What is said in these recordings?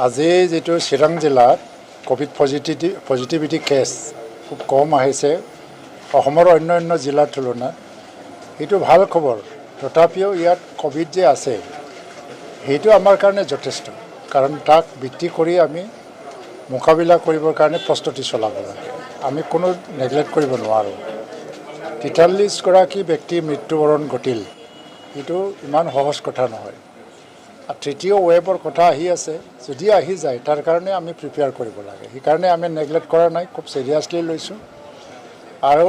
আজি যেটো চিৰাং জিলাত কোভিড পজিটিভিটি কেছ খুব কম আহিছে অসমৰ অন্যান্য জিলাৰ তুলনাত এইটো ভাল খবৰ তথাপিও ইয়াত কোভিড যে আছে সেইটো আমাৰ কাৰণে যথেষ্ট কাৰণ তাক ভিত্তি কৰি আমি মোকাবিলা কৰিবৰ কাৰণে প্ৰস্তুতি চলাব লাগে আমি কোনো নেগলেক্ট কৰিব নোৱাৰোঁ 43 গৰাকী ব্যক্তি মৃত্যুবৰণ ঘটিল এইটো ইমান সহজ কথা নহয় তৃতীয় ৱেভৰ কথা আহি আছে যদি আহি যায় তাৰ কাৰণে আমি প্ৰিপেয়াৰ কৰিব লাগে সেইকাৰণে আমি নেগলেক্ট কৰা নাই খুব সিৰিয়াছলি লৈছোঁ আৰু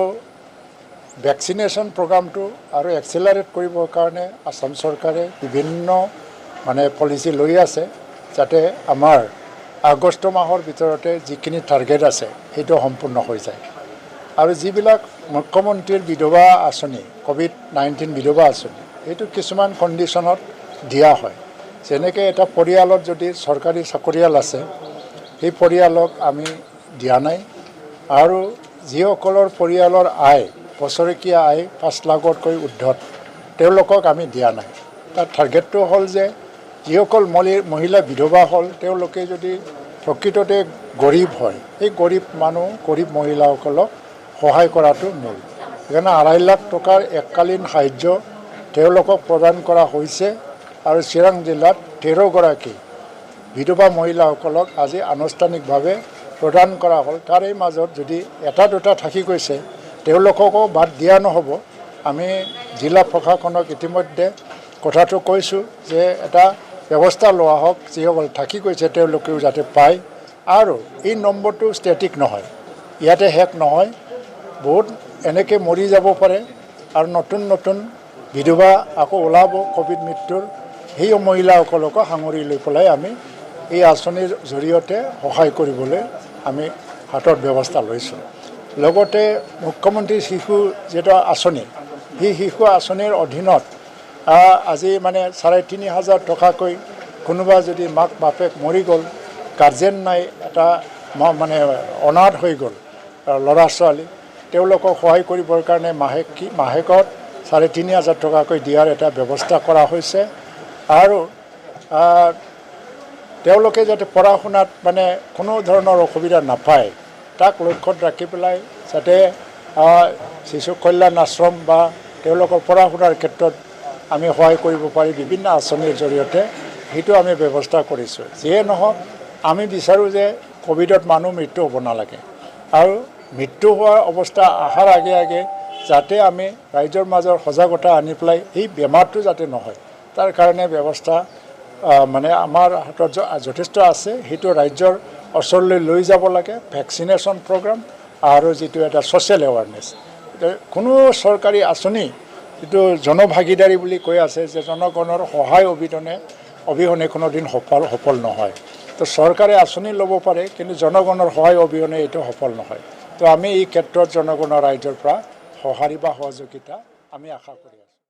ভ্যাকচিনেশ্যন প্ৰগ্ৰামটো আৰু এক্সেলাৰেট কৰিবৰ কাৰণে আসাম চৰকাৰে বিভিন্ন পলিচি লৈ আছে যাতে আমাৰ আগষ্ট মাহৰ ভিতৰতে যিখিনি টাৰ্গেট আছে সেইটো সম্পূৰ্ণ হৈ যায় আৰু যিবিলাক মুখ্যমন্ত্ৰীৰ বিধৱা আঁচনি কোভিড-19 বিধৱা আঁচনি এইটো কিছুমান কণ্ডিশ্যনত দিয়া হয় যেনেকৈ এটা পৰিয়ালত যদি চৰকাৰী চাকৰিয়াল আছে সেই পৰিয়ালক আমি দিয়া নাই আৰু যিসকলৰ পৰিয়ালৰ আয় বছৰেকীয়া আয় 5 লাখতকৈ উৰ্ধত তেওঁলোকক আমি দিয়া নাই তাৰ টাৰ্গেটটো হ'ল যে যিসকল মহিলা বিধৱা হ'ল তেওঁলোকে যদি প্ৰকৃততে গৰীব হয় এই গৰীব মহিলাসকলক সহায় কৰাটো মূল সেইকাৰণে 2.5 লাখ টকাৰ এককালীন সাহায্য তেওঁলোকক প্ৰদান কৰা হৈছে আৰু চিৰাং জিলাত 13 গৰাকী বিধৱা মহিলাসকলক আজি আনুষ্ঠানিকভাৱে প্ৰদান কৰা হ'ল তাৰে মাজত যদি এটা দুটা থাকি গৈছে তেওঁলোককো বাদ দিয়া নহ'ব আমি জিলা প্ৰশাসনক ইতিমধ্যে কথাটো কৈছোঁ যে এটা ব্যৱস্থা লোৱা হওক যিসকল থাকি গৈছে তেওঁলোকেও যাতে পায় আৰু এই নম্বৰটো ষ্টেটিক নহয় ইয়াতে শেষ নহয় বহুত এনেকৈ মৰি যাব পাৰে আৰু নতুন বিধৱা আকৌ ওলাব কোভিড মৃত্যুৰ সেই মহিলাসকলকো সাঙুৰি লৈ পেলাই আমি এই আঁচনিৰ জৰিয়তে সহায় কৰিবলৈ আমি হাতত ব্যৱস্থা লৈছোঁ লগতে মুখ্যমন্ত্ৰী শিশু যেটা আঁচনি সেই শিশু আঁচনিৰ অধীনত আজি 3,500 টকাকৈ কোনোবা যদি মাক বাপেক মৰি গ'ল গাৰ্জেন নাই এটা অনাথ হৈ গ'ল ল'ৰা ছোৱালী তেওঁলোকক সহায় কৰিবৰ কাৰণে মাহেকত 3,500 টকাকৈ দিয়াৰ এটা ব্যৱস্থা কৰা হৈছে আৰু তেওঁলোকে যাতে পঢ়া শুনাত কোনো ধৰণৰ অসুবিধা নাপায় তাক লক্ষ্যত ৰাখি পেলাই যাতে শিশু কল্যাণ আশ্ৰম বা তেওঁলোকৰ পঢ়া শুনাৰ ক্ষেত্ৰত আমি সহায় কৰিব পাৰি বিভিন্ন আঁচনিৰ জৰিয়তে সেইটো আমি ব্যৱস্থা কৰিছোঁ যিয়ে নহওক আমি বিচাৰোঁ যে কোভিডত মানুহ মৃত্যু হ'ব নালাগে আৰু মৃত্যু হোৱাৰ অৱস্থা অহাৰ আগে যাতে আমি ৰাইজৰ মাজৰ সজাগতা আনি পেলাই এই বেমাৰটো যাতে নহয় তাৰ কাৰণে ব্যৱস্থা আমাৰ হাতত যথেষ্ট আছে সেইটো ৰাজ্যৰ ওচৰলৈ লৈ যাব লাগে ভ্যাকচিনেশ্যন প্ৰগ্ৰাম আৰু যিটো এটা ছ'চিয়েল এৱাৰনেছ কোনো চৰকাৰী আঁচনি যিটো জনভাগিদাৰী বুলি কৈ আছে যে জনগণৰ সহায় অবিহনে কোনোদিন সফল নহয় তো চৰকাৰে আঁচনি ল'ব পাৰে কিন্তু জনগণৰ সহায় অবিহনে এইটো সফল নহয় তো আমি এই ক্ষেত্ৰত জনগণৰ ৰাইজৰ পৰা সঁহাৰি বা সহযোগিতা আমি আশা কৰি